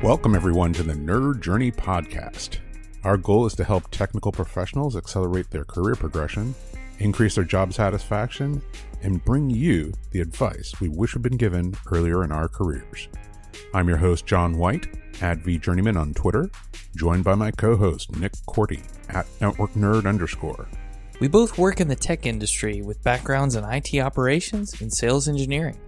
Welcome, everyone, to the Nerd Journey Podcast. Our goal is to help technical professionals accelerate their career progression, increase their job satisfaction, and bring you the advice we wish had been given earlier in our careers. I'm your host, John White, at VJourneyman on Twitter, joined by my co-host, Nick Corti, at NetworkNerd_. We both work in the tech industry with backgrounds in IT operations and sales engineering.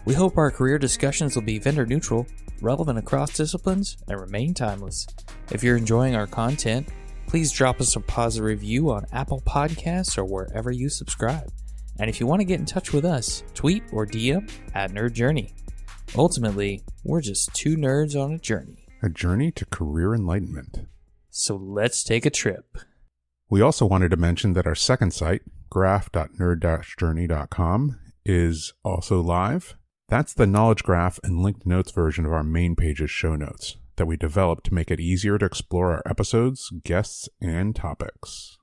We hope our career discussions will be vendor neutral, relevant across disciplines, and remain timeless. If you're enjoying our content, please drop us a positive review on Apple Podcasts or wherever you subscribe. And if you want to get in touch with us, tweet or DM at Nerd Journey. Ultimately, we're just two nerds on a journey. A journey to career enlightenment. So let's take a trip. We also wanted to mention that our second site, graph.nerd-journey.com, is also live. That's the knowledge graph and linked notes version of our main page's show notes that we developed to make it easier to explore our episodes, guests, and topics.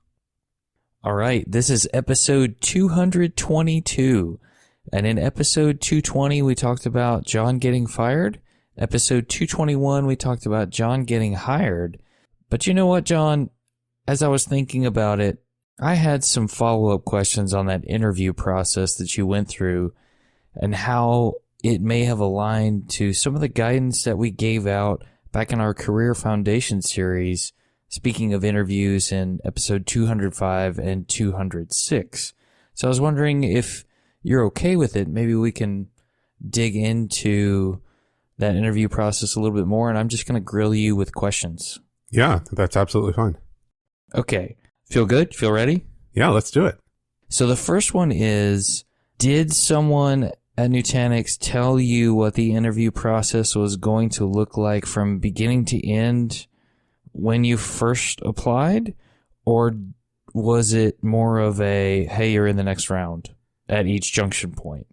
All right, this is episode 222. And in episode 220, we talked about John getting fired. Episode 221, we talked about John getting hired. But you know what, John? As I was thinking about it, I had some follow-up questions on that interview process that you went through and how it may have aligned to some of the guidance that we gave out back in our Career Foundation series, speaking of interviews in episode 205 and 206. So I was wondering if you're okay with it. Maybe we can dig into that interview process a little bit more, and I'm just going to grill you with questions. Yeah, that's absolutely fine. Okay. Feel good? Feel ready? Yeah, let's do it. So the first one is, did someone at Nutanix tell you what the interview process was going to look like from beginning to end when you first applied? Or was it more of a, hey, you're in the next round at each junction point?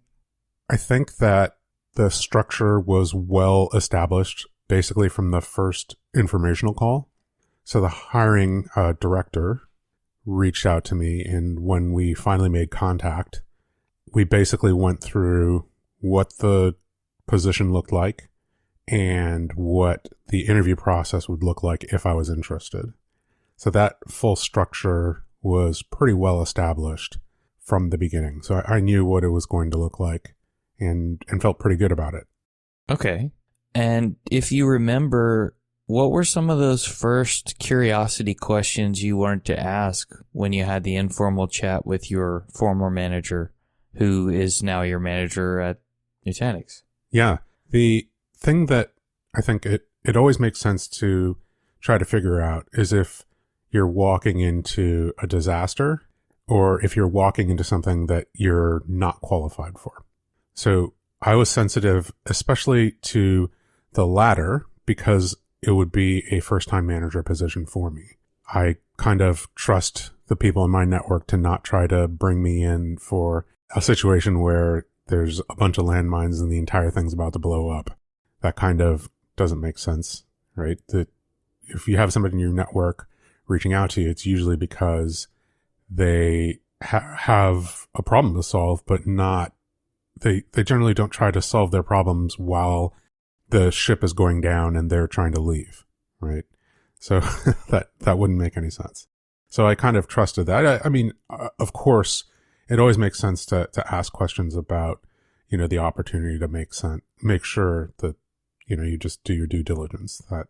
I think that the structure was well established basically from the first informational call. So the hiring director reached out to me, and when we finally made contact, we basically went through what the position looked like and what the interview process would look like if I was interested. So that full structure was pretty well established from the beginning. So I knew what it was going to look like and felt pretty good about it. Okay. And if you remember, what were some of those first curiosity questions you wanted to ask when you had the informal chat with your former manager, who is now your manager at Nutanix? Yeah. The thing that I think it always makes sense to try to figure out is if you're walking into a disaster or if you're walking into something that you're not qualified for. So I was sensitive, especially to the latter, because it would be a first-time manager position for me. I kind of trust the people in my network to not try to bring me in for a situation where there's a bunch of landmines and the entire thing's about to blow up. That kind of doesn't make sense, right? That if you have somebody in your network reaching out to you, it's usually because they have a problem to solve, but not, they generally don't try to solve their problems while the ship is going down and they're trying to leave, right? So that wouldn't make any sense. So I kind of trusted that. I mean, of course, it always makes sense to ask questions about, the opportunity to make sure that, you just do your due diligence. That,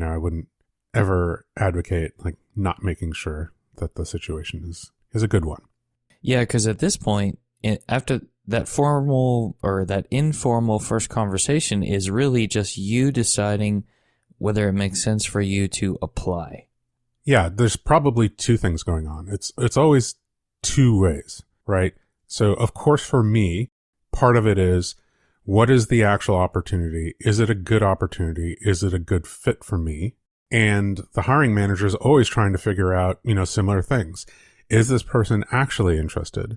I wouldn't ever advocate like not making sure that the situation is a good one. Yeah, because at this point, after that formal or that informal first conversation is really just you deciding whether it makes sense for you to apply. Yeah, there's probably two things going on. It's always two ways, right? So of course for me, part of it is, what is the actual opportunity? Is it a good opportunity? Is it a good fit for me? And the hiring manager is always trying to figure out, similar things. Is this person actually interested?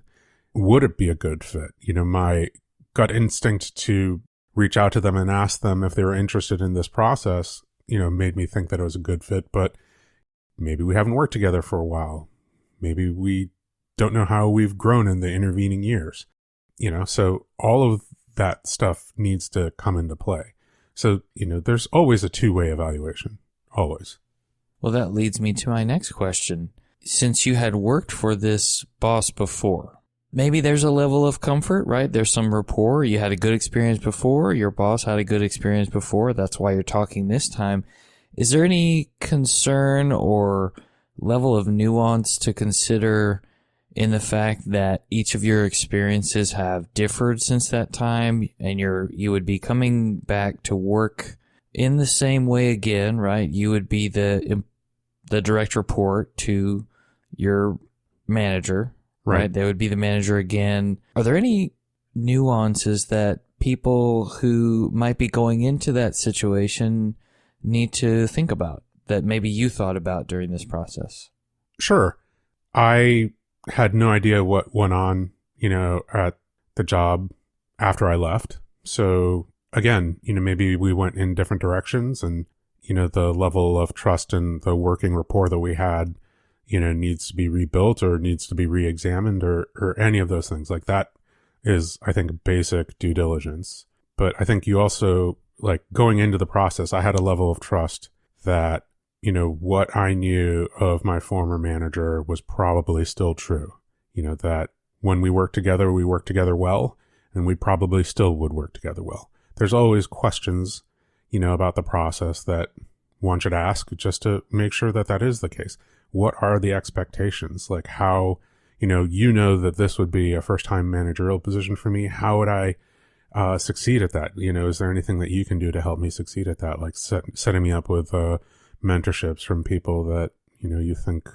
Would it be a good fit? My gut instinct to reach out to them and ask them if they were interested in this process, made me think that it was a good fit, but maybe we haven't worked together for a while. Maybe we don't know how we've grown in the intervening years. So all of that stuff needs to come into play. So, there's always a two-way evaluation. Always. Well, that leads me to my next question. Since you had worked for this boss before, maybe there's a level of comfort, right? There's some rapport. You had a good experience before. Your boss had a good experience before. That's why you're talking this time. Is there any concern or level of nuance to consider in the fact that each of your experiences have differed since that time, and you would be coming back to work in the same way again, right? You would be the direct report to your manager, right? They would be the manager again. Are there any nuances that people who might be going into that situation need to think about that maybe you thought about during this process? Sure. I had no idea what went on, at the job after I left. So again, maybe we went in different directions, and, the level of trust and the working rapport that we had, needs to be rebuilt or needs to be re-examined or any of those things. Like, that is, I think, basic due diligence. But I think you also, like, going into the process, I had a level of trust that, what I knew of my former manager was probably still true. That when we worked together well, and we probably still would work together well. There's always questions, about the process that one should ask just to make sure that that is the case. What are the expectations? Like, how, that this would be a first-time managerial position for me. How would I succeed at that? Is there anything that you can do to help me succeed at that? Like setting me up with mentorships from people that, you think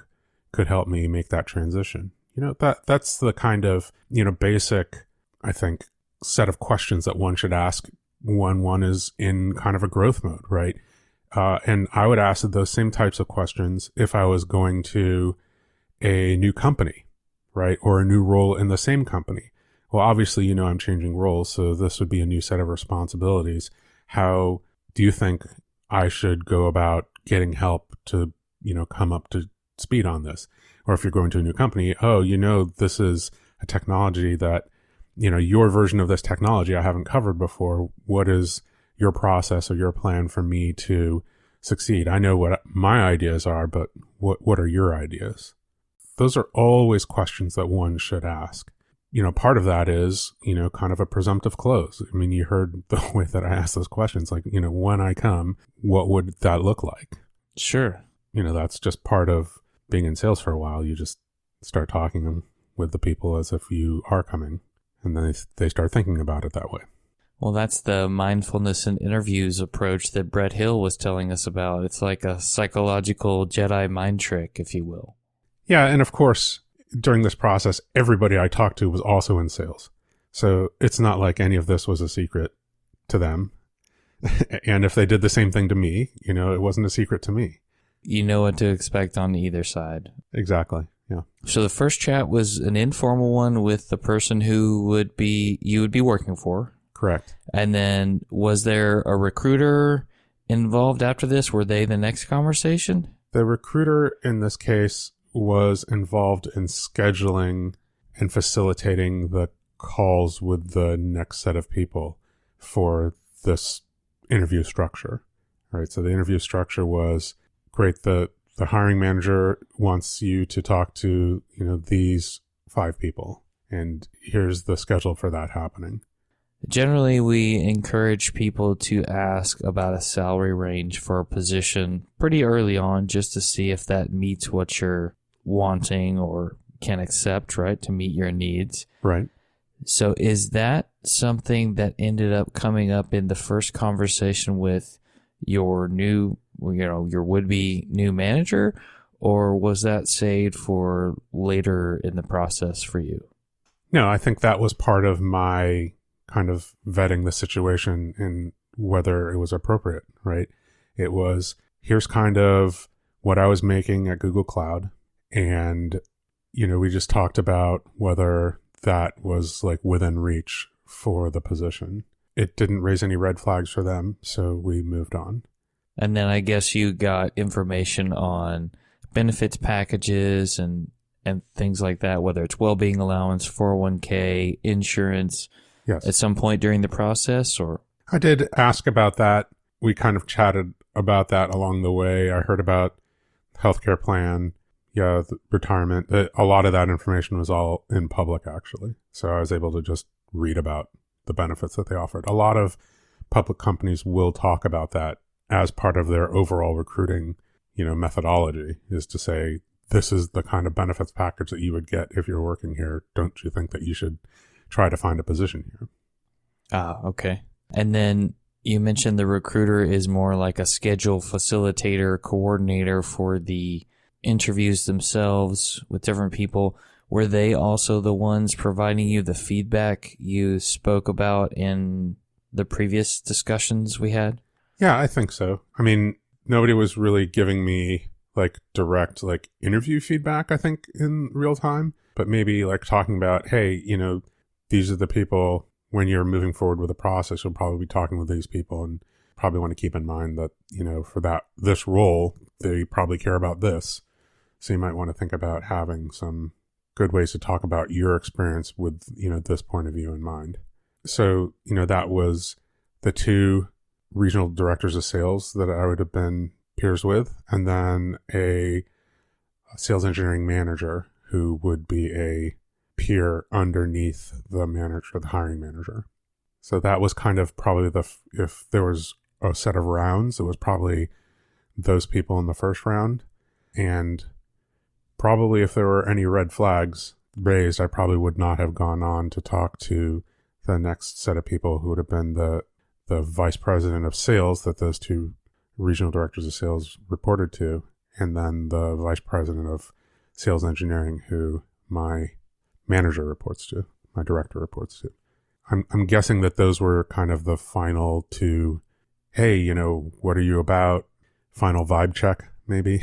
could help me make that transition. That's the kind of, basic, I think, set of questions that one should ask when one is in kind of a growth mode, right? And I would ask those same types of questions if I was going to a new company, right? Or a new role in the same company. Well, obviously, I'm changing roles, so this would be a new set of responsibilities. How do you think I should go about getting help to, come up to speed on this? Or if you're going to a new company, this is a technology that, your version of this technology I haven't covered before. What is your process or your plan for me to succeed? I know what my ideas are, but what are your ideas? Those are always questions that one should ask. Part of that is, kind of a presumptive close. I mean, you heard the way that I asked those questions, like, when I come, what would that look like? Sure. That's just part of being in sales for a while. You just start talking with the people as if you are coming, and then they start thinking about it that way. Well, that's the mindfulness in interviews approach that Brett Hill was telling us about. It's like a psychological Jedi mind trick, if you will. Yeah, and of course, during this process, everybody I talked to was also in sales. So it's not like any of this was a secret to them. And if they did the same thing to me, it wasn't a secret to me. You know what to expect on either side. Exactly. Yeah. So the first chat was an informal one with the person who you would be working for. Correct. And then was there a recruiter involved after this? Were they the next conversation? The recruiter in this case was involved in scheduling and facilitating the calls with the next set of people for this interview structure. All right. So the interview structure was great. The hiring manager wants you to talk to, these 5 people, and here's the schedule for that happening. Generally, we encourage people to ask about a salary range for a position pretty early on just to see if that meets what you're wanting or can accept, right, to meet your needs. Right. So is that something that ended up coming up in the first conversation with your your would-be new manager, or was that saved for later in the process for you? No, I think that was part of my kind of vetting the situation and whether it was appropriate, right? It was, here's kind of what I was making at Google Cloud. And, we just talked about whether that was like within reach for the position. It didn't raise any red flags for them, so we moved on. And then I guess you got information on benefits packages and things like that, whether it's well-being allowance, 401k, insurance, yes, at some point during the process, or? I did ask about that. We kind of chatted about that along the way. I heard about healthcare plan, the retirement. A lot of that information was all in public, actually. So I was able to just read about the benefits that they offered. A lot of public companies will talk about that as part of their overall recruiting, methodology, is to say, this is the kind of benefits package that you would get if you're working here. Don't you think that you should try to find a position here? Ah, okay. And then you mentioned the recruiter is more like a schedule facilitator, coordinator for the interviews themselves with different people. Were they also the ones providing you the feedback you spoke about in the previous discussions we had? Yeah, I think so. I mean, nobody was really giving me direct interview feedback, I think, in real time, but maybe talking about, hey, these are the people. When you're moving forward with a process, you'll probably be talking with these people, and probably want to keep in mind that, for this role, they probably care about this. So you might want to think about having some good ways to talk about your experience with, this point of view in mind. So, that was the two regional directors of sales that I would have been peers with, and then a sales engineering manager who would be a peer underneath the manager, the hiring manager. So that was kind of probably if there was a set of rounds, it was probably those people in the first round. And probably if there were any red flags raised, I probably would not have gone on to talk to the next set of people, who would have been the vice president of sales that those two regional directors of sales reported to, and then the vice president of sales engineering, who my manager reports to, my director reports to. I'm guessing that those were kind of the final two, hey, what are you about? Final vibe check, maybe,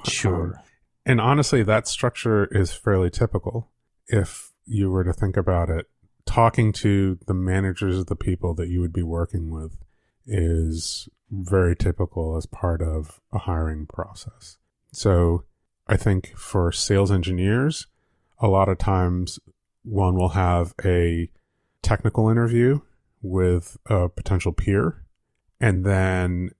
Sure. And honestly, that structure is fairly typical. If you were to think about it, talking to the managers of the people that you would be working with is very typical as part of a hiring process. So I think for sales engineers, a lot of times one will have a technical interview with a potential peer, and then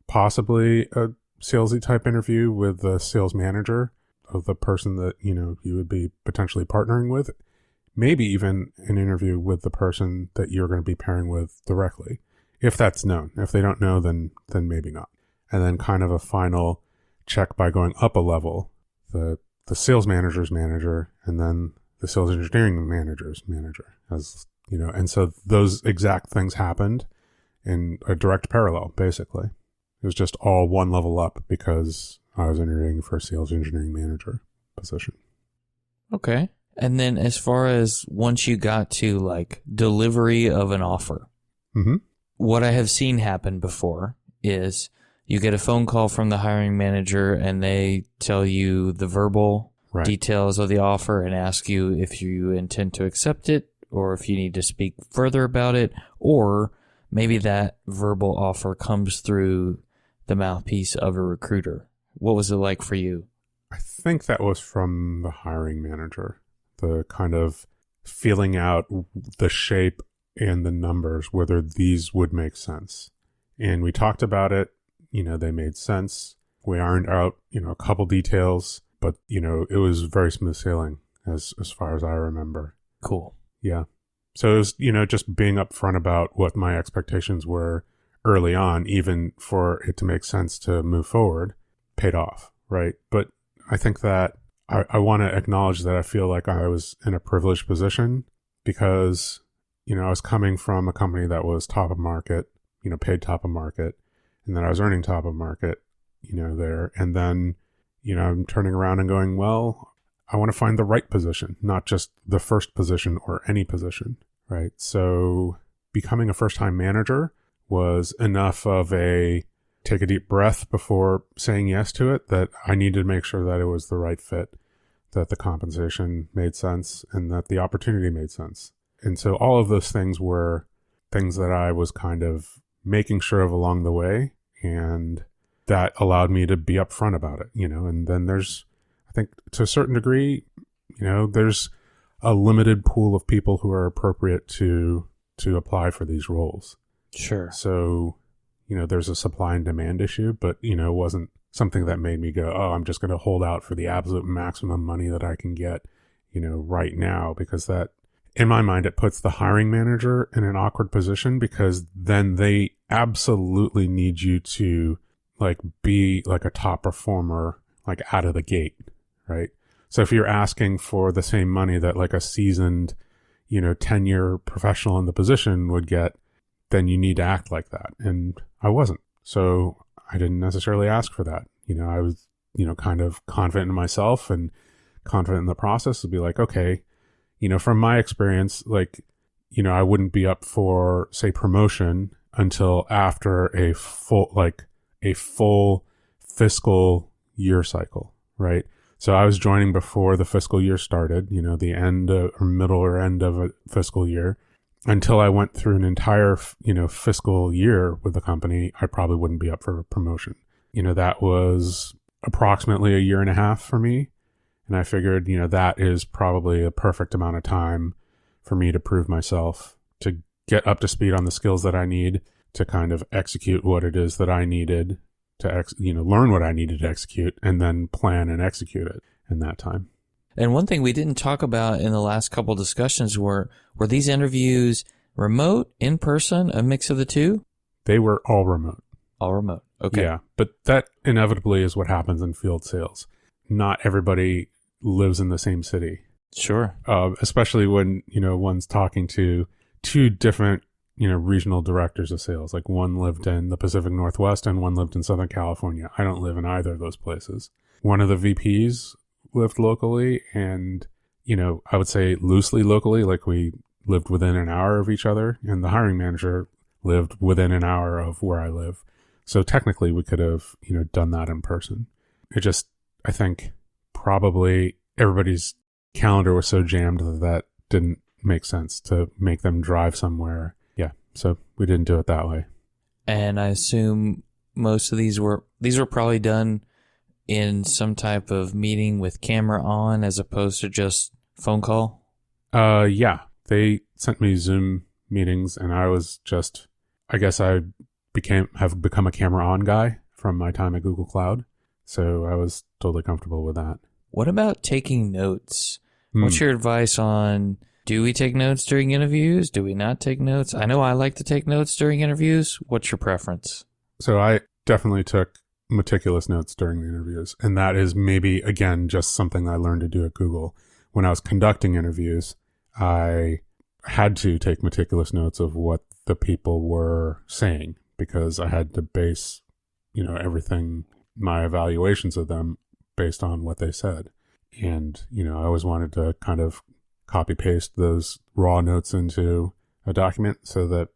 possibly a salesy type interview with the sales manager of the person that, you would be potentially partnering with. Maybe even an interview with the person that you're going to be pairing with directly, if that's known. If they don't know, then maybe not. And then kind of a final check by going up a level, the sales manager's manager, and then the sales engineering manager's manager, and so those exact things happened in a direct parallel, basically. It was just all one level up because I was interviewing for a sales engineering manager position. Okay. And then as far as once you got to delivery of an offer, what I have seen happen before is you get a phone call from the hiring manager and they tell you the verbal details of the offer and ask you if you intend to accept it or if you need to speak further about it, or maybe that verbal offer comes through the mouthpiece of a recruiter. What was it like for you? I think that was from the hiring manager, the kind of feeling out the shape and the numbers, whether these would make sense. And we talked about it, they made sense. We ironed out, a couple details, but, it was very smooth sailing as far as I remember. Cool. Yeah. So it was, just being upfront about what my expectations were early on, even for it to make sense to move forward, paid off, right? But I think that I want to acknowledge that I feel like I was in a privileged position because, I was coming from a company that was top of market, paid top of market, and then I was earning top of market, there. And then, I'm turning around and going, well, I want to find the right position, not just the first position or any position, right? So becoming a first-time manager was enough of a take a deep breath before saying yes to it that I needed to make sure that it was the right fit, that the compensation made sense, and that the opportunity made sense. And so all of those things were things that I was kind of making sure of along the way, and that allowed me to be upfront about it, and then there's, I think to a certain degree, there's a limited pool of people who are appropriate to to apply for these roles. Sure. So, there's a supply and demand issue, but, it wasn't something that made me go, oh, I'm just going to hold out for the absolute maximum money that I can get, right now, because that, in my mind, it puts the hiring manager in an awkward position, because then they absolutely need you to be like a top performer, out of the gate, right? So if you're asking for the same money that like a seasoned, 10-year professional in the position would get, then you need to act like that. And I wasn't. So I didn't necessarily ask for that. I was, kind of confident in myself and confident in the process to be like, okay, from my experience, I wouldn't be up for, say, promotion until after a full fiscal year cycle, right? So I was joining before the fiscal year started, the end or middle or end of a fiscal year. Until I went through an entire, fiscal year with the company, I probably wouldn't be up for a promotion. That was approximately a year and a half for me. And I figured, that is probably a perfect amount of time for me to prove myself, to get up to speed on the skills that I need to kind of execute what it is that I needed to, learn what I needed to execute, and then plan and execute it in that time. And one thing we didn't talk about in the last couple discussions were these interviews remote, in person, a mix of the two? They were all remote. All remote. Okay. Yeah, but that inevitably is what happens in field sales. Not everybody lives in the same city. Sure. Especially when, one's talking to two different, regional directors of sales. Like one lived in the Pacific Northwest and one lived in Southern California. I don't live in either of those places. One of the VPs lived locally, and, I would say loosely locally, like we lived within an hour of each other, and the hiring manager lived within an hour of where I live. So technically we could have, done that in person. It just, I think probably everybody's calendar was so jammed that didn't make sense to make them drive somewhere. Yeah. So we didn't do it that way. And I assume most of these were probably done in some type of meeting with camera on as opposed to just phone call? Yeah. They sent me Zoom meetings, and I was just, I guess I have become a camera on guy from my time at Google Cloud. So I was totally comfortable with that. What about taking notes? What's your advice on, do we take notes during interviews? Do we not take notes? I know I like to take notes during interviews. What's your preference? So I definitely took meticulous notes during the interviews. And that is maybe, again, just something I learned to do at Google. When I was conducting interviews, I had to take meticulous notes of what the people were saying, because I had to base, everything, my evaluations of them based on what they said. And, I always wanted to kind of copy paste those raw notes into a document so that,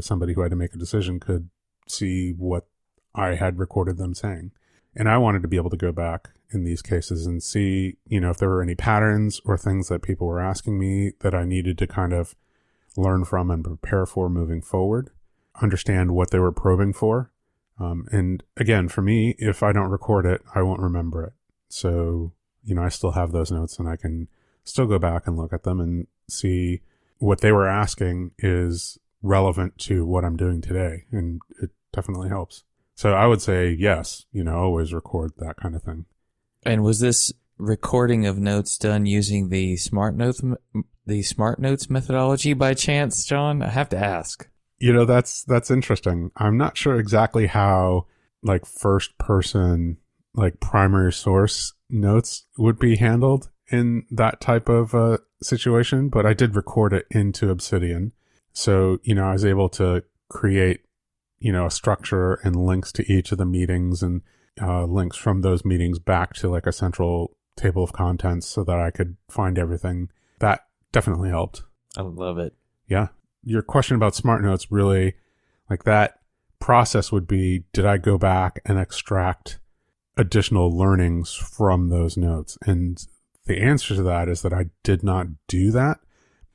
somebody who had to make a decision could see what I had recorded them saying. And I wanted to be able to go back in these cases and see, if there were any patterns or things that people were asking me that I needed to kind of learn from and prepare for moving forward, understand what they were probing for. And again, for me, if I don't record it, I won't remember it. So, I still have those notes, and I can still go back and look at them and see what they were asking is relevant to what I'm doing today. And it definitely helps. So I would say yes, always record that kind of thing. And was this recording of notes done using the Smart Notes methodology by chance, John? I have to ask. That's interesting. I'm not sure exactly how first person, primary source notes would be handled in that type of situation, but I did record it into Obsidian. So, I was able to create, a structure and links to each of the meetings, and links from those meetings back to a central table of contents so that I could find everything. That definitely helped. I love it. Yeah. Your question about Smart Notes, really, that process would be, did I go back and extract additional learnings from those notes? And the answer to that is that I did not do that.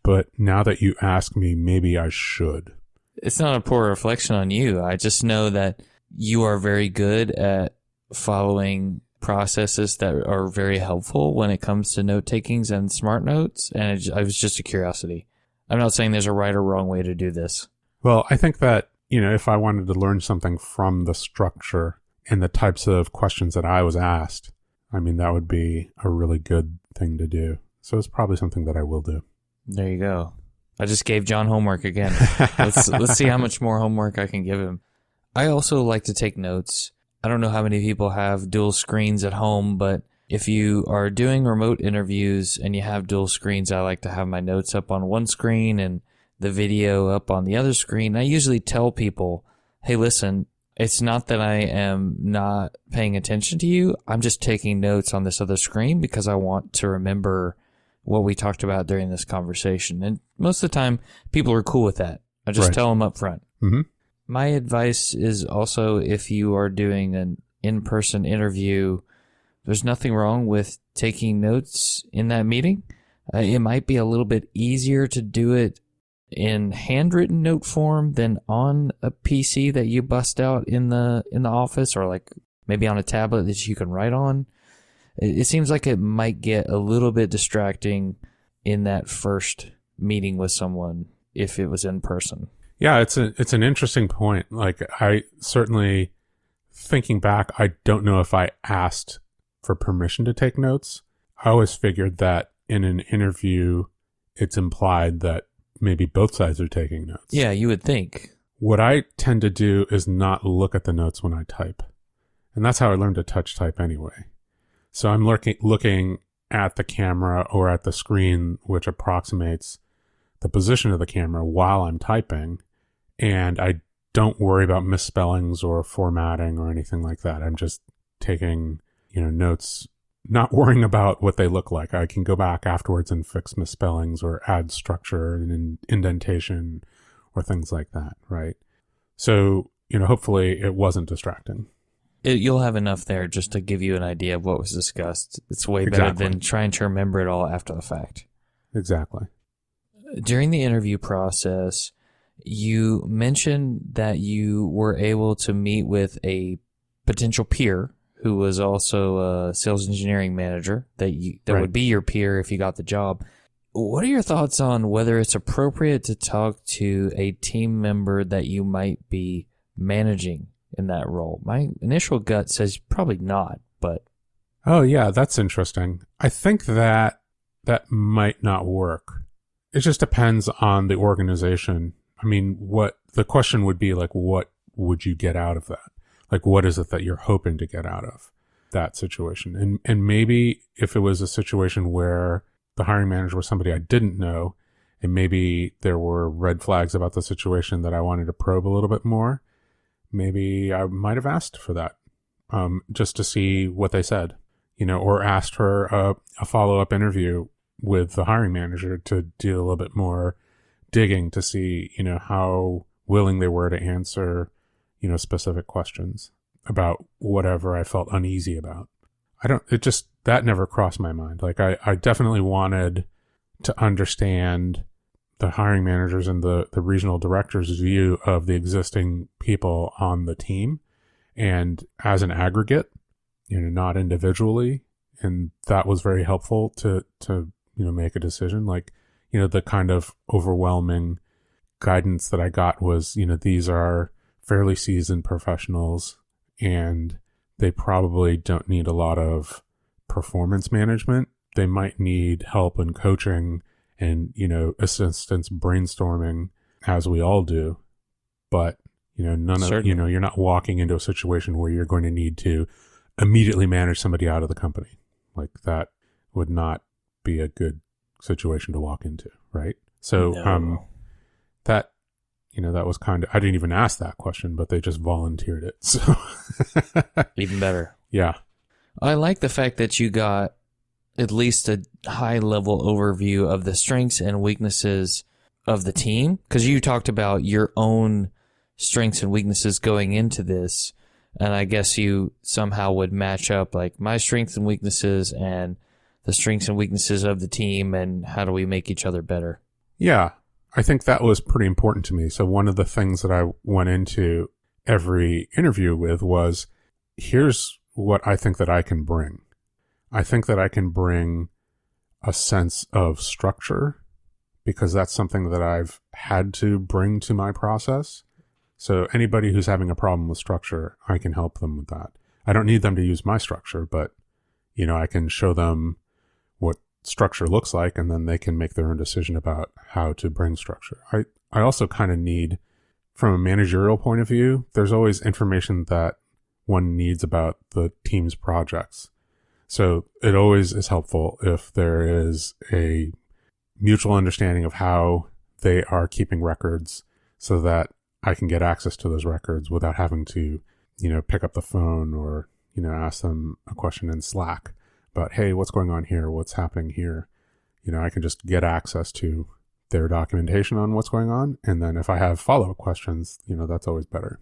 But now that you ask me, maybe I should. It's not a poor reflection on you. I just know that you are very good at following processes that are very helpful when it comes to note takings and Smart Notes. And it was just a curiosity. I'm not saying there's a right or wrong way to do this. Well, I think that, if I wanted to learn something from the structure and the types of questions that I was asked, that would be a really good thing to do. So it's probably something that I will do. There you go. I just gave John homework again. Let's see how much more homework I can give him. I also like to take notes. I don't know how many people have dual screens at home, but if you are doing remote interviews and you have dual screens, I like to have my notes up on one screen and the video up on the other screen. I usually tell people, hey, listen, it's not that I am not paying attention to you. I'm just taking notes on this other screen because I want to remember what we talked about during this conversation. And most of the time, people are cool with that. I just tell them up front. Mm-hmm. My advice is also, if you are doing an in-person interview, there's nothing wrong with taking notes in that meeting. It might be a little bit easier to do it in handwritten note form than on a PC that you bust out in the office, or like maybe on a tablet that you can write on. It seems like it might get a little bit distracting in that first meeting with someone if it was in person. Yeah, it's an interesting point. Like, I certainly, thinking back, I don't know if I asked for permission to take notes. I always figured that in an interview, it's implied that maybe both sides are taking notes. Yeah, you would think. What I tend to do is not look at the notes when I type. And that's how I learned to touch type anyway. So I'm looking at the camera or at the screen, which approximates the position of the camera while I'm typing. And I don't worry about misspellings or formatting or anything like that. I'm just taking, notes, not worrying about what they look like. I can go back afterwards and fix misspellings or add structure and indentation or things like that, right? So, hopefully it wasn't distracting. You'll have enough there just to give you an idea of what was discussed. It's way better than trying to remember it all after the fact. Exactly. During the interview process, you mentioned that you were able to meet with a potential peer who was also a sales engineering manager that would be your peer if you got the job. What are your thoughts on whether it's appropriate to talk to a team member that you might be managing in that role? My initial gut says probably not, but... Oh, yeah, that's interesting. I think that might not work. It just depends on the organization. What the question would be, like, what would you get out of that? Like, what is it that you're hoping to get out of that situation? And maybe if it was a situation where the hiring manager was somebody I didn't know, and maybe there were red flags about the situation that I wanted to probe a little bit more, maybe I might have asked for that, just to see what they said, or asked for a follow-up interview with the hiring manager to do a little bit more digging to see, how willing they were to answer, specific questions about whatever I felt uneasy about. That never crossed my mind. Like, I definitely wanted to understand the hiring managers and the regional directors' view of the existing people on the team, and as an aggregate, not individually. And that was very helpful to make a decision. Like, the kind of overwhelming guidance that I got was, these are fairly seasoned professionals and they probably don't need a lot of performance management. They might need help and coaching and, assistance brainstorming, as we all do. But, you're not walking into a situation where you're going to need to immediately manage somebody out of the company. Like, that would not be a good situation to walk into, right? So, that was kind of, I didn't even ask that question, but they just volunteered it. So even better. Yeah. I like the fact that you got at least a high level overview of the strengths and weaknesses of the team, because you talked about your own strengths and weaknesses going into this. And I guess you somehow would match up like my strengths and weaknesses and the strengths and weaknesses of the team, and how do we make each other better? Yeah. I think that was pretty important to me. So one of the things that I went into every interview with was, here's what I think that I can bring. I think that I can bring a sense of structure because that's something that I've had to bring to my process. So anybody who's having a problem with structure, I can help them with that. I don't need them to use my structure, but, I can show them what structure looks like, and then they can make their own decision about how to bring structure. I also kind of need, from a managerial point of view, there's always information that one needs about the team's projects. So it always is helpful if there is a mutual understanding of how they are keeping records so that I can get access to those records without having to, pick up the phone or, ask them a question in Slack about, hey, what's going on here? What's happening here? I can just get access to their documentation on what's going on. And then if I have follow-up questions, that's always better.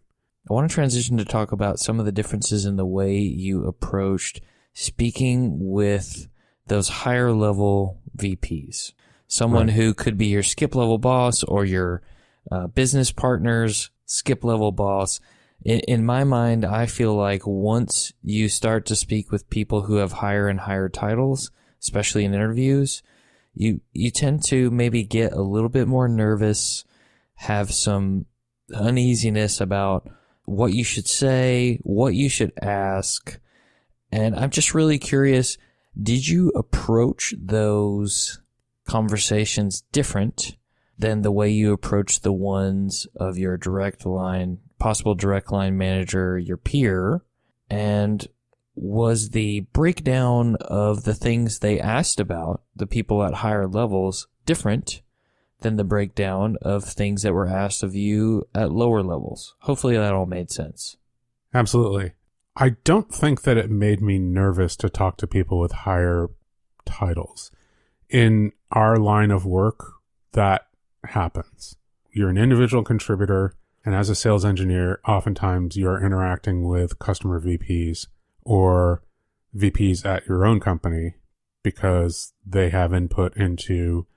I want to transition to talk about some of the differences in the way you approached speaking with those higher level VPs. Someone who could be your skip level boss or your business partner's skip level boss. In my mind, I feel like once you start to speak with people who have higher and higher titles, especially in interviews, you tend to maybe get a little bit more nervous, have some uneasiness about what you should say, what you should ask. And I'm just really curious, did you approach those conversations different than the way you approach the ones of your possible direct line manager, your peer? And was the breakdown of the things they asked about, the people at higher levels, different than the breakdown of things that were asked of you at lower levels? Hopefully that all made sense. Absolutely. I don't think that it made me nervous to talk to people with higher titles. In our line of work, that happens. You're an individual contributor, and as a sales engineer, oftentimes you're interacting with customer VPs or VPs at your own company because they have input into,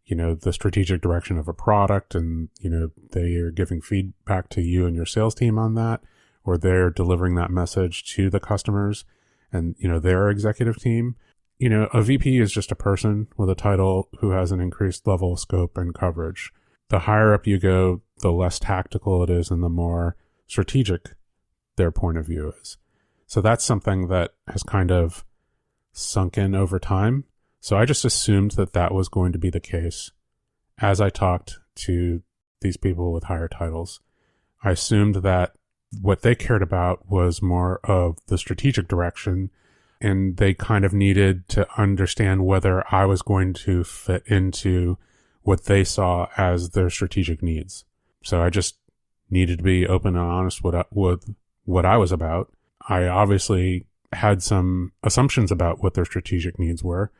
the strategic direction of a product, and, they are giving feedback to you and your sales team on that, or they're delivering that message to the customers and, their executive team. A VP is just a person with a title who has an increased level of scope and coverage. The higher up you go, the less tactical it is and the more strategic their point of view is. So that's something that has kind of sunk in over time. So I just assumed that that was going to be the case as I talked to these people with higher titles. I assumed that what they cared about was more of the strategic direction, and they kind of needed to understand whether I was going to fit into what they saw as their strategic needs. So I just needed to be open and honest with what I was about. I obviously had some assumptions about what their strategic needs were,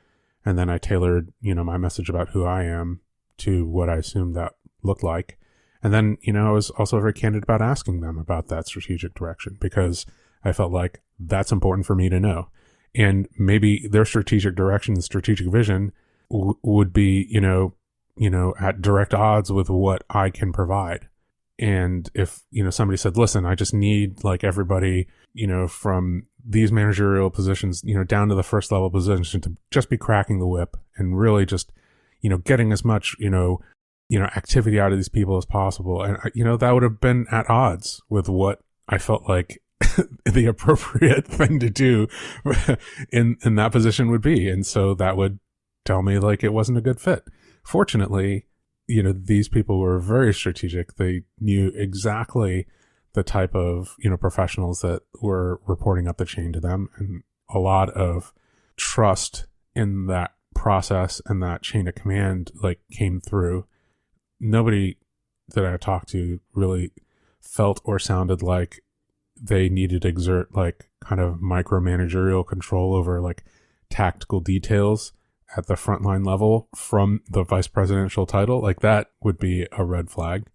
and then I tailored, my message about who I am to what I assumed that looked like. And then, I was also very candid about asking them about that strategic direction because I felt like that's important for me to know. And maybe their strategic direction, strategic vision would be, at direct odds with what I can provide. And if, somebody said, listen, I just need like everybody, from these managerial positions, down to the first level position to just be cracking the whip and really just, getting as much, activity out of these people as possible. And, that would have been at odds with what I felt like the appropriate thing to do in that position would be. And so that would tell me like it wasn't a good fit. Fortunately, these people were very strategic. They knew exactly the type of, professionals that were reporting up the chain to them, and a lot of trust in that process and that chain of command like came through. Nobody that I talked to really felt or sounded like they needed to exert like kind of micromanagerial control over like tactical details at the frontline level from the vice presidential title. Like that would be a red flag.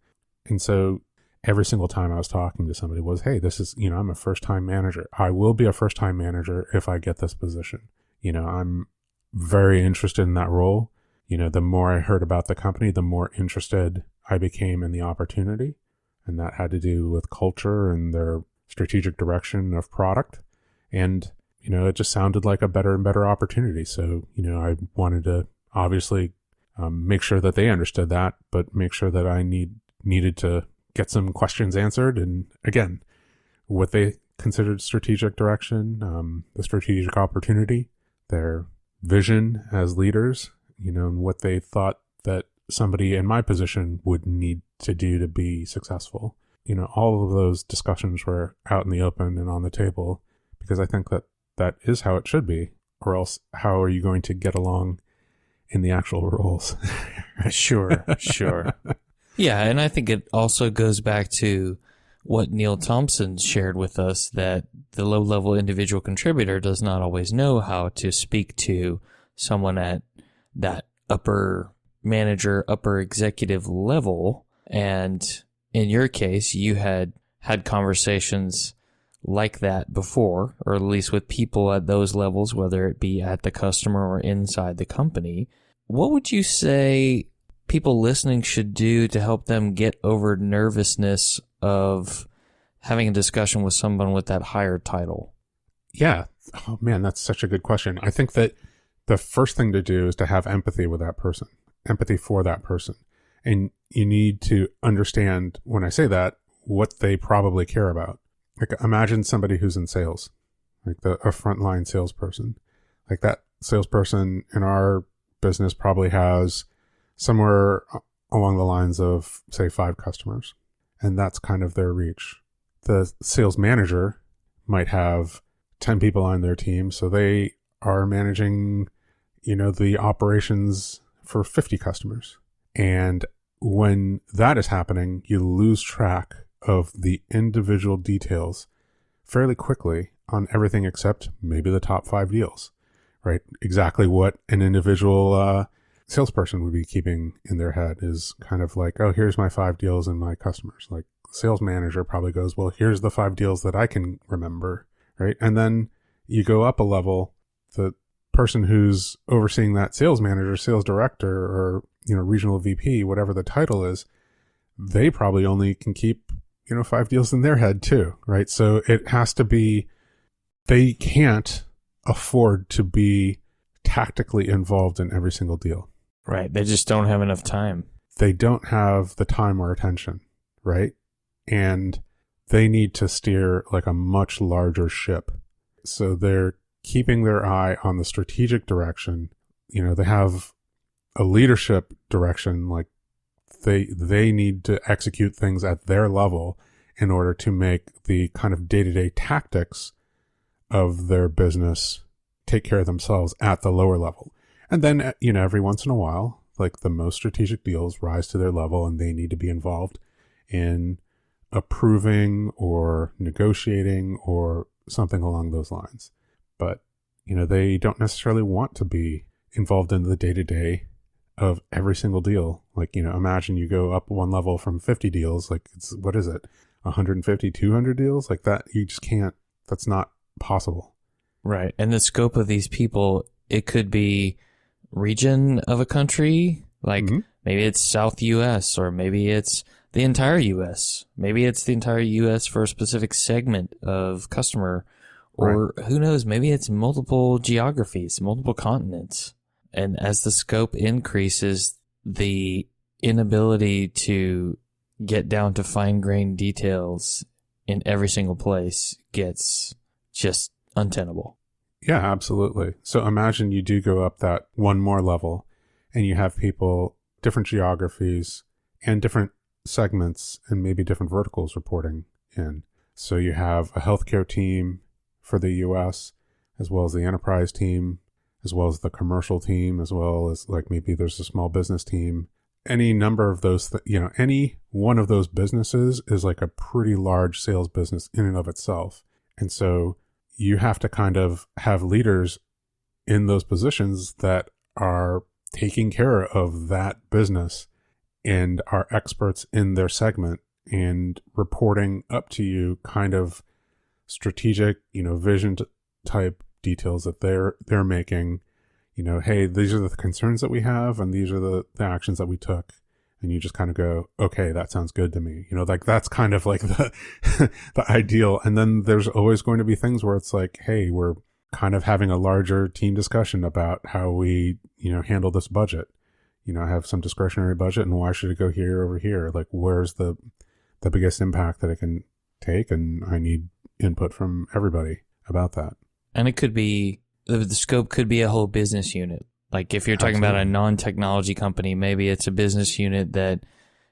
And so every single time I was talking to somebody was, hey, this is, I'm a first time manager. I will be a first time manager if I get this position. I'm very interested in that role. The more I heard about the company, the more interested I became in the opportunity. And that had to do with culture and their strategic direction of product. And, it just sounded like a better and better opportunity. So, I wanted to obviously make sure that they understood that, but make sure that I needed to get some questions answered. And again, what they considered strategic direction, the strategic opportunity, their vision as leaders, and what they thought that somebody in my position would need to do to be successful. All of those discussions were out in the open and on the table, because I think that that is how it should be, or else how are you going to get along in the actual roles? Sure. Yeah, and I think it also goes back to what Neil Thompson shared with us, that the low-level individual contributor does not always know how to speak to someone at that upper manager, upper executive level. And in your case, you had conversations like that before, or at least with people at those levels, whether it be at the customer or inside the company. What would you say people listening should do to help them get over nervousness of having a discussion with someone with that higher title? Yeah. Oh man, that's such a good question. I think that the first thing to do is to have empathy with that person, empathy for that person. And you need to understand, when I say that, what they probably care about. Like, imagine somebody who's in sales, like a frontline salesperson. Like, that salesperson in our business probably has somewhere along the lines of, say, 5 customers. And that's kind of their reach. The sales manager might have 10 people on their team, so they are managing, the operations for 50 customers. And when that is happening, you lose track of the individual details fairly quickly on everything except maybe the top 5 deals, right? Exactly what an individual salesperson would be keeping in their head is kind of like, oh, here's my 5 deals and my customers. Like, the sales manager probably goes, well, here's the 5 deals that I can remember, right? And then you go up a level, the person who's overseeing that sales manager, sales director, or, regional VP, whatever the title is, they probably only can keep, 5 deals in their head too, right? So it has to be, they can't afford to be tactically involved in every single deal. Right. They just don't have enough time. They don't have the time or attention, right? And they need to steer like a much larger ship. So they're keeping their eye on the strategic direction. They have a leadership direction, like they need to execute things at their level in order to make the kind of day-to-day tactics of their business take care of themselves at the lower level. And then, every once in a while, like, the most strategic deals rise to their level and they need to be involved in approving or negotiating or something along those lines. But, they don't necessarily want to be involved in the day-to-day of every single deal. Like, imagine you go up one level from 50 deals, like, what is it? 150, 200 deals? Like, that, you just can't, that's not possible. Right. And the scope of these people, it could be region of a country, like maybe it's South US, or maybe it's the entire US. Maybe it's the entire US for a specific segment of customer, or who knows, maybe it's multiple geographies, multiple continents. And as the scope increases, the inability to get down to fine-grained details in every single place gets just untenable. Yeah, absolutely. So imagine you do go up that one more level and you have people, different geographies and different segments and maybe different verticals reporting in. So you have a healthcare team for the US, as well as the enterprise team, as well as the commercial team, as well as, like, maybe there's a small business team. Any number of those, any one of those businesses is like a pretty large sales business in and of itself. And so you have to kind of have leaders in those positions that are taking care of that business and are experts in their segment and reporting up to you kind of strategic, vision type details that they're making. Hey, these are the concerns that we have and these are the actions that we took. And you just kind of go, okay, that sounds good to me. Like, that's kind of like the the ideal. And then there's always going to be things where it's like, hey, we're kind of having a larger team discussion about how we, handle this budget. I have some discretionary budget, and why should it go here over here? Like, where's the biggest impact that it can take? And I need input from everybody about that. And it could be, the scope could be a whole business unit. Like if you're talking about a non-technology company, maybe it's a business unit that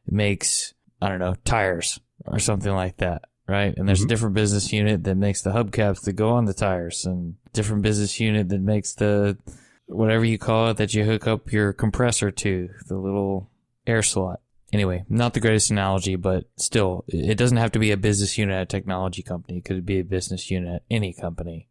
makes, I don't know, tires or something like that, right? And there's a different business unit that makes the hubcaps that go on the tires, and different business unit that makes the, whatever you call it, that you hook up your compressor to, the little air slot. Anyway, not the greatest analogy, but still, it doesn't have to be a business unit at a technology company. It could be a business unit at any company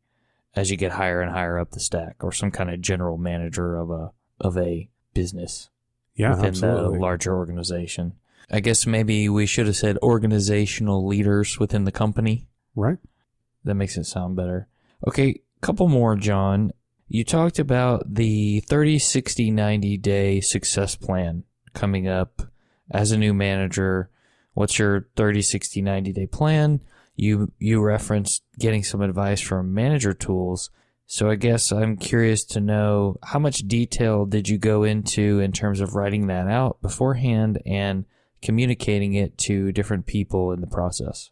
as you get higher and higher up the stack, or some kind of general manager of a business within absolutely. the larger organization. I guess maybe we should have said organizational leaders within the company. Right. That makes it sound better. Okay, couple more, John. You talked about the 30, 60, 90-day success plan coming up as a new manager. What's your 30, 60, 90-day plan? You referenced getting some advice from manager tools. So I guess I'm curious to know, how much detail did you go into in terms of writing that out beforehand and communicating it to different people in the process?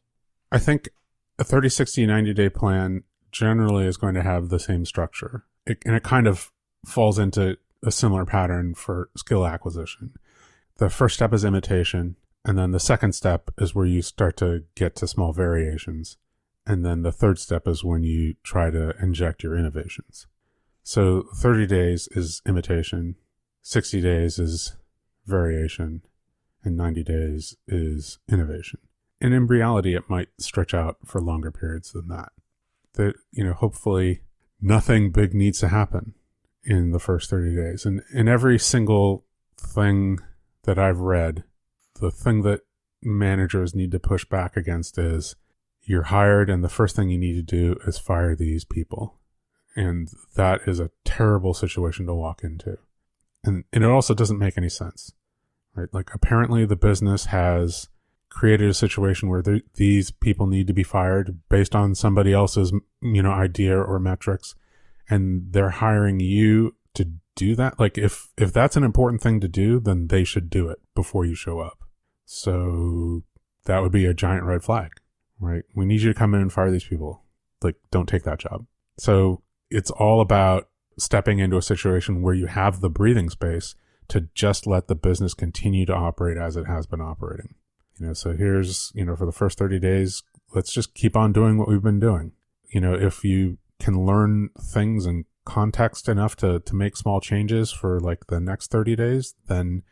I think a 30, 60, 90-day plan generally is going to have the same structure. And it kind of falls into a similar pattern for skill acquisition. The first step is imitation. And then the second step is where you start to get to small variations. And then the third step is when you try to inject your innovations. So 30 days is imitation, 60 days is variation, and 90 days is innovation. And in reality, it might stretch out for longer periods than that. Hopefully nothing big needs to happen in the first 30 days. And in every single thing that I've read, the thing that managers need to push back against is, you're hired and the first thing you need to do is fire these people. And that is a terrible situation to walk into. And it also doesn't make any sense, right? Like, apparently the business has created a situation where these people need to be fired based on somebody else's, idea or metrics. And they're hiring you to do that. Like, if that's an important thing to do, then they should do it before you show up. So that would be a giant red flag, right? We need you to come in and fire these people. Like, don't take that job. So it's all about stepping into a situation where you have the breathing space to just let the business continue to operate as it has been operating. So here's, for the first 30 days, let's just keep on doing what we've been doing. If you can learn things in context enough to make small changes for like the next 30 days, then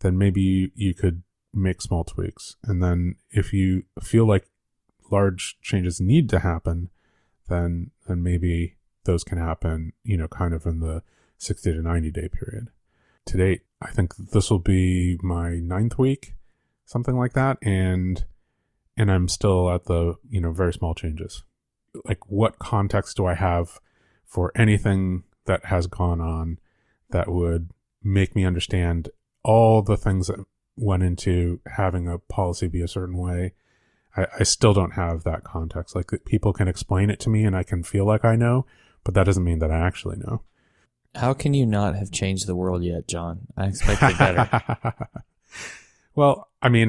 maybe you could make small tweaks. And then if you feel like large changes need to happen, then maybe those can happen, kind of in the 60 to 90 day period. To date, I think this will be my 9th week, something like that. And I'm still at the, very small changes. Like, what context do I have for anything that has gone on that would make me understand all the things that went into having a policy be a certain way? I still don't have that context. Like, people can explain it to me and I can feel like I know, but that doesn't mean that I actually know. How can you not have changed the world yet, John? I expected better. Well, I mean,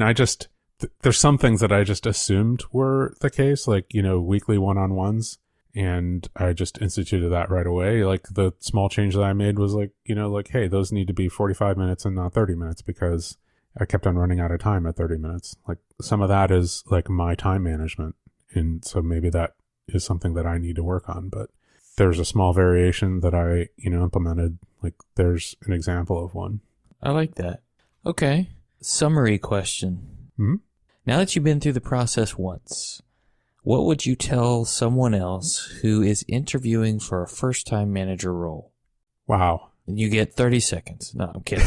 there's some things that I just assumed were the case, like, weekly one-on-ones. And I just instituted that right away. Like, the small change that I made was like, hey, those need to be 45 minutes and not 30 minutes because I kept on running out of time at 30 minutes. Like, some of that is like my time management. And so maybe that is something that I need to work on. But there's a small variation that I, implemented. Like, there's an example of one. I like that. Okay. Summary question. Mm-hmm. Now that you've been through the process once, what would you tell someone else who is interviewing for a first-time manager role? Wow. You get 30 seconds. No, I'm kidding.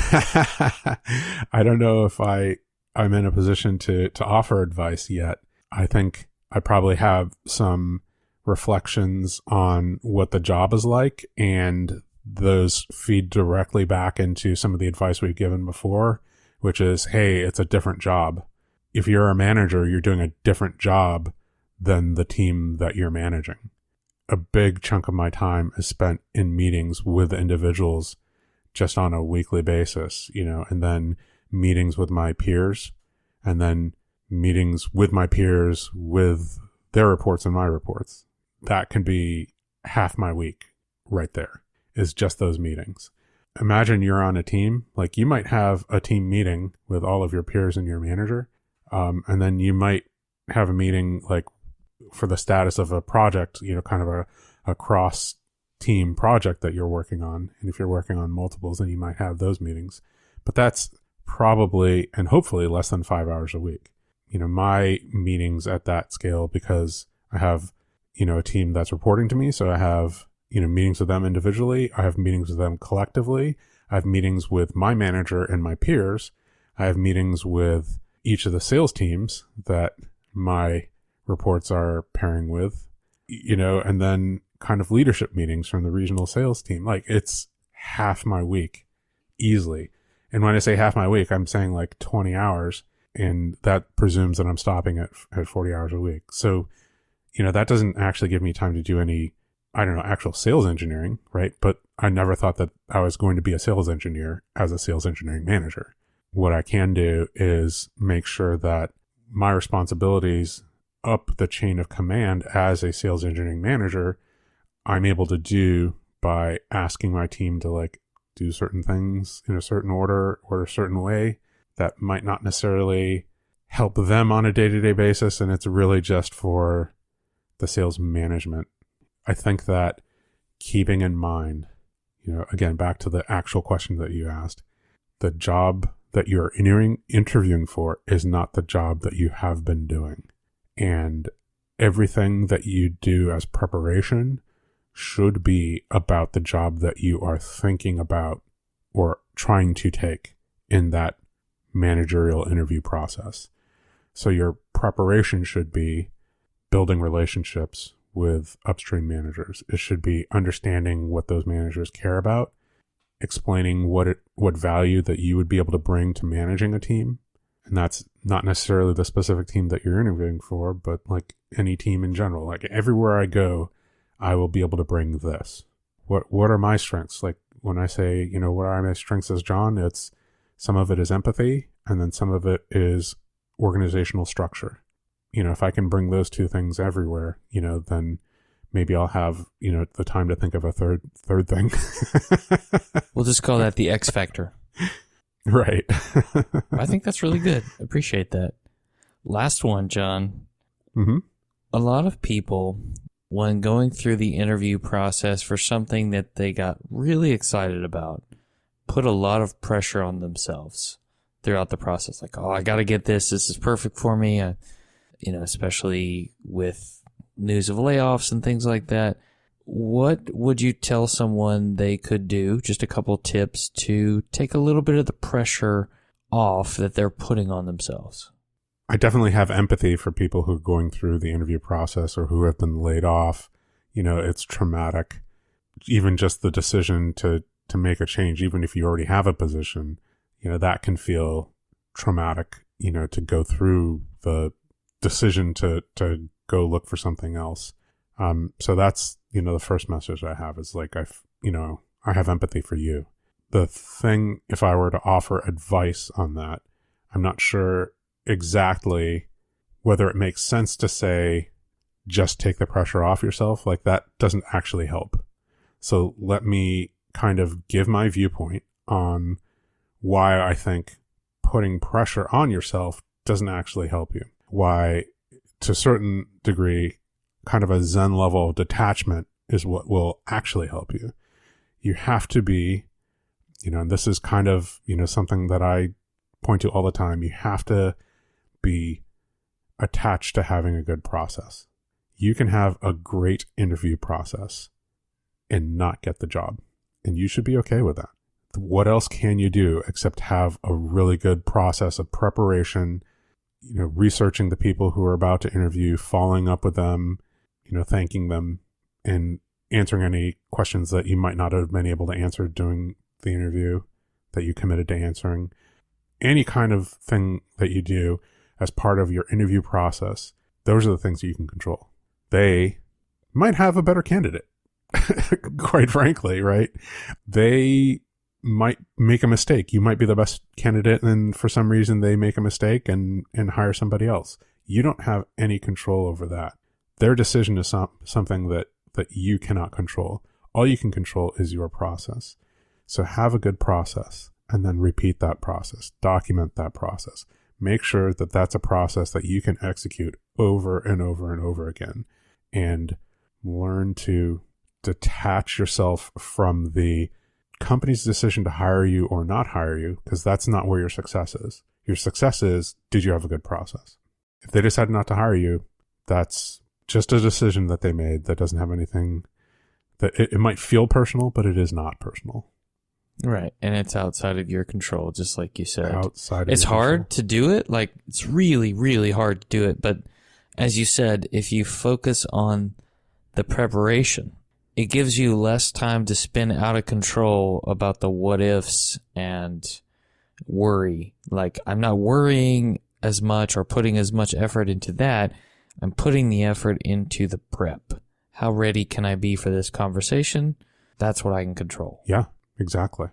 I don't know if I'm in a position to offer advice yet. I think I probably have some reflections on what the job is like, and those feed directly back into some of the advice we've given before, which is, hey, it's a different job. If you're a manager, you're doing a different job than the team that you're managing. A big chunk of my time is spent in meetings with individuals just on a weekly basis, and then meetings with my peers, and then meetings with my peers with their reports and my reports. That can be half my week right there, is just those meetings. Imagine you're on a team, like you might have a team meeting with all of your peers and your manager. And then you might have a meeting like for the status of a project, kind of a cross team project that you're working on. And if you're working on multiples, then you might have those meetings, but that's probably and hopefully less than 5 hours a week. My meetings at that scale, because I have, a team that's reporting to me. So I have, meetings with them individually. I have meetings with them collectively. I have meetings with my manager and my peers. I have meetings with each of the sales teams that my reports are pairing with, and then kind of leadership meetings from the regional sales team. Like it's half my week easily. And when I say half my week, I'm saying like 20 hours, and that presumes that I'm stopping at 40 hours a week. So, that doesn't actually give me time to do any, actual sales engineering, right? But I never thought that I was going to be a sales engineer as a sales engineering manager. What I can do is make sure that my responsibilities up the chain of command as a sales engineering manager, I'm able to do by asking my team to like do certain things in a certain order or a certain way that might not necessarily help them on a day-to-day basis. And it's really just for the sales management. I think that keeping in mind, again, back to the actual question that you asked, the job that you're interviewing for is not the job that you have been doing. And everything that you do as preparation should be about the job that you are thinking about or trying to take in that managerial interview process. So your preparation should be building relationships with upstream managers. It should be understanding what those managers care about, explaining what value that you would be able to bring to managing a team. And that's not necessarily the specific team that you're interviewing for, but like any team in general. Like everywhere I go, I will be able to bring this. What are my strengths? Like when I say, what are my strengths as John, it's some of it is empathy, and then some of it is organizational structure. If I can bring those two things everywhere, then maybe I'll have, the time to think of a third thing. We'll just call that the X factor. Right. I think that's really good. Appreciate that. Last one, John. Mm-hmm. A lot of people, when going through the interview process for something that they got really excited about, put a lot of pressure on themselves throughout the process. Like, I got to get this. This is perfect for me. Especially with news of layoffs and things like that. What would you tell someone they could do, just a couple tips to take a little bit of the pressure off that they're putting on themselves? I definitely have empathy for people who are going through the interview process or who have been laid off. It's traumatic. Even just the decision to make a change, even if you already have a position, that can feel traumatic, to go through the decision to go look for something else. So that's, the first message I have is like, I have empathy for you. The thing, if I were to offer advice on that, I'm not sure exactly whether it makes sense to say, just take the pressure off yourself. Like that doesn't actually help. So let me kind of give my viewpoint on why I think putting pressure on yourself doesn't actually help you. Why, to a certain degree, kind of a Zen level of detachment is what will actually help you. You have to be, and this is kind of, something that I point to all the time. You have to be attached to having a good process. You can have a great interview process and not get the job, and you should be okay with that. What else can you do except have a really good process of preparation, researching the people who are about to interview, following up with them, thanking them, and answering any questions that you might not have been able to answer during the interview that you committed to answering. Any kind of thing that you do as part of your interview process, those are the things that you can control. They might have a better candidate, quite frankly, right? They might make a mistake. You might be the best candidate, and for some reason they make a mistake and hire somebody else. You don't have any control over that. Their decision is something that you cannot control. All you can control is your process. So have a good process and then repeat that process. Document that process. Make sure that that's a process that you can execute over and over and over again, and learn to detach yourself from the company's decision to hire you or not hire you, because that's not where your success is. Your success is, did you have a good process? If they decide not to hire you, that's just a decision that they made that doesn't have anything that it might feel personal, but it is not personal. Right. And it's outside of your control, just like you said. It's hard to do it. Like, it's really, really hard to do it. But as you said, if you focus on the preparation, it gives you less time to spin out of control about the what ifs and worry. Like, I'm not worrying as much or putting as much effort into that. I'm putting the effort into the prep. How ready can I be for this conversation? That's what I can control. Yeah, exactly.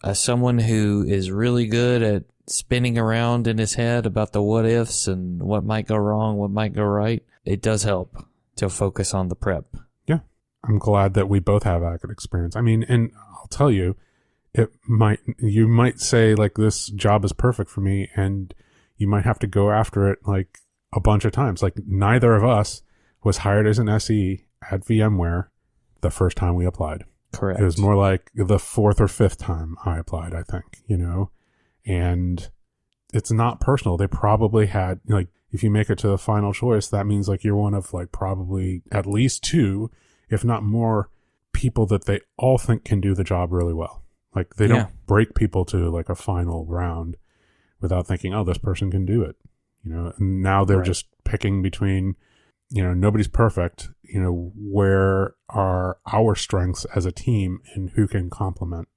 As someone who is really good at spinning around in his head about the what ifs and what might go wrong, what might go right, it does help to focus on the prep. Yeah. I'm glad that we both have that experience. I mean, and I'll tell you, you might say like, this job is perfect for me, and you might have to go after it like a bunch of times. Like, neither of us was hired as an SE at VMware the first time we applied. Correct. It was more like the fourth or fifth time I applied, I think, and it's not personal. They probably had, like, if you make it to the final choice, that means like you're one of like probably at least two, if not more, people that they all think can do the job really well. Like, they don't break people to like a final round without thinking, oh, this person can do it. And now they're just picking between, nobody's perfect. Where are our strengths as a team, and who can complement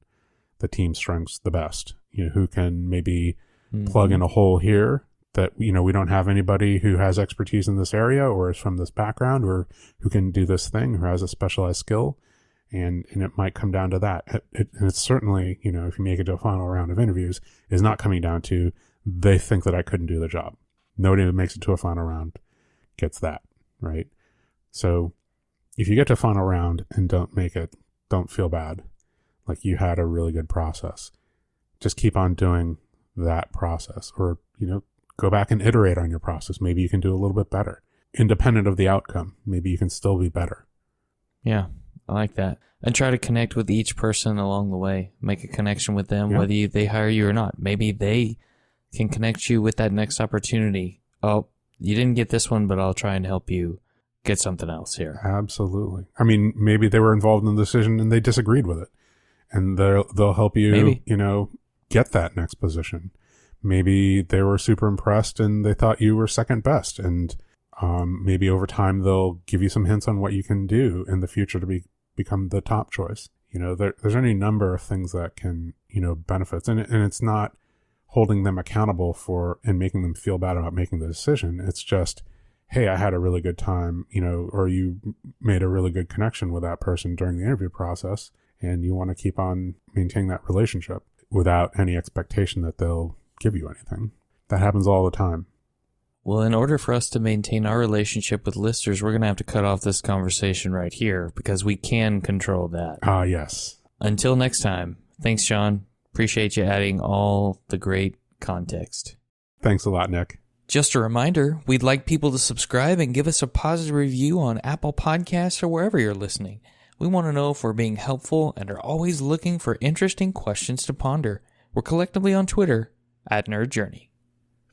the team's strengths the best? Who can maybe plug in a hole here that, we don't have anybody who has expertise in this area or is from this background, or who can do this thing, who has a specialized skill. And it might come down to that. And it's certainly, if you make it to a final round of interviews, is not coming down to, they think that I couldn't do the job. Nobody who makes it to a final round gets that, right? So if you get to a final round and don't make it, don't feel bad. Like, you had a really good process. Just keep on doing that process, or, go back and iterate on your process. Maybe you can do a little bit better. Independent of the outcome, maybe you can still be better. Yeah, I like that. And try to connect with each person along the way. Make a connection with them, whether they hire you or not. Maybe they can connect you with that next opportunity. Oh, you didn't get this one, but I'll try and help you get something else here. Absolutely. I mean, maybe they were involved in the decision and they disagreed with it, and they'll help you, get that next position. Maybe they were super impressed and they thought you were second best, and maybe over time they'll give you some hints on what you can do in the future to become the top choice. There's any number of things that can, benefits, and it's not holding them accountable for and making them feel bad about making the decision. It's just, hey, I had a really good time, or you made a really good connection with that person during the interview process, and you want to keep on maintaining that relationship without any expectation that they'll give you anything. That happens all the time. Well, in order for us to maintain our relationship with listeners, we're going to have to cut off this conversation right here, because we can control that. Yes. Until next time. Thanks, John. Appreciate you adding all the great context. Thanks a lot, Nick. Just a reminder, we'd like people to subscribe and give us a positive review on Apple Podcasts or wherever you're listening. We want to know if we're being helpful and are always looking for interesting questions to ponder. We're collectively on Twitter @NerdJourney.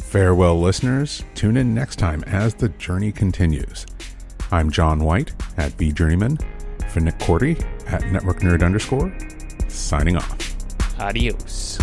Farewell, listeners. Tune in next time as the journey continues. I'm John White at VJourneyman, for Nick Cordy at NetworkNerd_, signing off. Adios.